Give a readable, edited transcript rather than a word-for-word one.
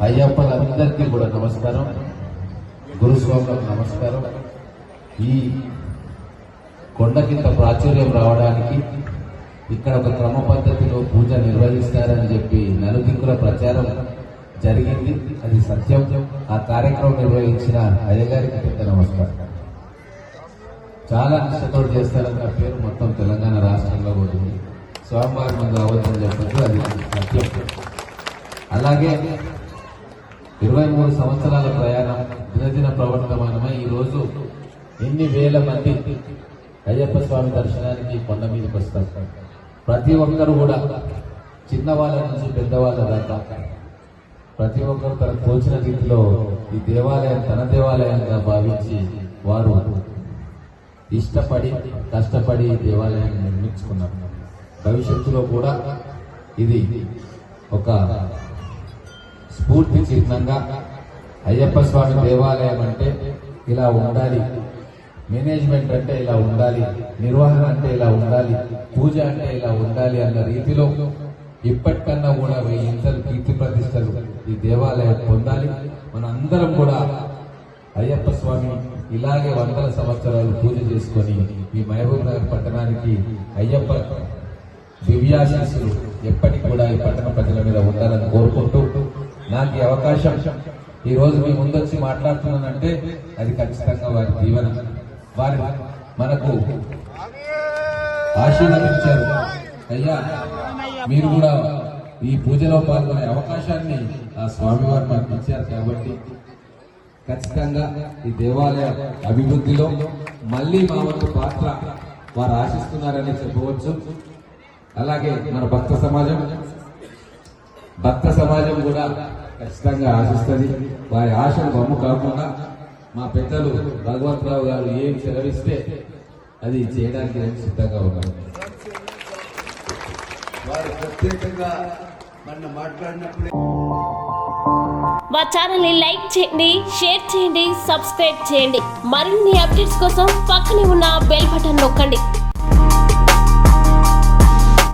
అయ్యప్పలందరికీ కూడా నమస్కారం, గురుస్వాములకు నమస్కారం. ఈ కొండకింత ప్రాచుర్యం రావడానికి ఇక్కడ ఒక క్రమ పద్ధతిలో పూజ నిర్వహిస్తారని చెప్పి నలుదిక్కుల ప్రచారం జరిగింది. అది సత్యం. ఆ కార్యక్రమం నిర్వహించిన అయ్యగారికి పెద్ద నమస్కారం. చాలా నిష్ఠతో చేస్తారన్న పేరు మొత్తం తెలంగాణ రాష్ట్రంలో పోతుంది. స్వామివారి ముందు రావద్దని చెప్పచ్చు, అది సత్యం. అలాగే 23 సంవత్సరాల ప్రయాణం దినదిన ప్రవర్తమానమై ఈరోజు ఎన్ని వేల మంది అయ్యప్ప స్వామి దర్శనానికి కొండ మీదకి వస్తారు. ప్రతి ఒక్కరు కూడా చిన్నవాళ్ళ నుంచి పెద్దవాళ్ళ దాకా ప్రతి ఒక్కరు తనకు తోచిన రీతిలో ఈ దేవాలయం తన దేవాలయంగా భావించి వారు ఇష్టపడి కష్టపడి ఈ దేవాలయాన్ని నిర్మించుకున్నారు. భవిష్యత్తులో కూడా ఇది ఒక స్ఫూర్తి చిహ్నంగా అయ్యప్ప స్వామి దేవాలయం అంటే ఇలా ఉండాలి, మేనేజ్మెంట్ అంటే ఇలా ఉండాలి, నిర్వహణ అంటే ఇలా ఉండాలి, పూజ అంటే ఇలా ఉండాలి అన్న రీతిలో ఇప్పటికన్నా కూడా 1000 కీర్తి ప్రతిష్టలు ఈ దేవాలయం పొందాలి. మన అందరం కూడా అయ్యప్ప స్వామి ఇలాగే 100 సంవత్సరాలు పూజ చేసుకొని ఈ మహబూబ్ నగర్ పట్టణానికి అయ్యప్ప దివ్యాశీస్సులు ఎప్పటికి కూడా ఈ పట్టణ ప్రజల మీద ఉండాలని కోరుకుంటూ, నాకు ఈ అవకాశం ఈ రోజు మీ ముందొచ్చి మాట్లాడుతున్నానంటే అది ఖచ్చితంగా వారి దీవెన. వారు మనకు ఆశీర్వదించారు. అయ్యా, మీరు కూడా ఈ పూజలో పాల్గొనే అవకాశాన్ని ఆ స్వామివారు మనకు ఇచ్చారు. కాబట్టి ఖచ్చితంగా ఈ దేవాలయ అభివృద్ధిలో మళ్ళీ మా వంతు పాత్ర వారు ఆశిస్తున్నారని చెప్పవచ్చు. అలాగే మన భక్త సమాజం కూడా ఖచ్చితంగా ఆశిస్తుంది. వారి ఆశలు బొమ్మ కాకుండా మా పెద్దలు భగవంతరావు గారు ఏం సెలవిస్తే అది చేయడానికి నేను సిద్ధంగా ఉన్నాను. వారు ప్రత్యేకంగా మన మాట్లాడినప్పుడు మా ఛానల్ ని లైక్ చేయండి, షేర్ చేయండి, సబ్స్క్రైబ్ చేయండి. మరిన్ని అప్డేట్స్ కోసం పక్కనే ఉన్న బెల్ బటన్ నొక్కండి.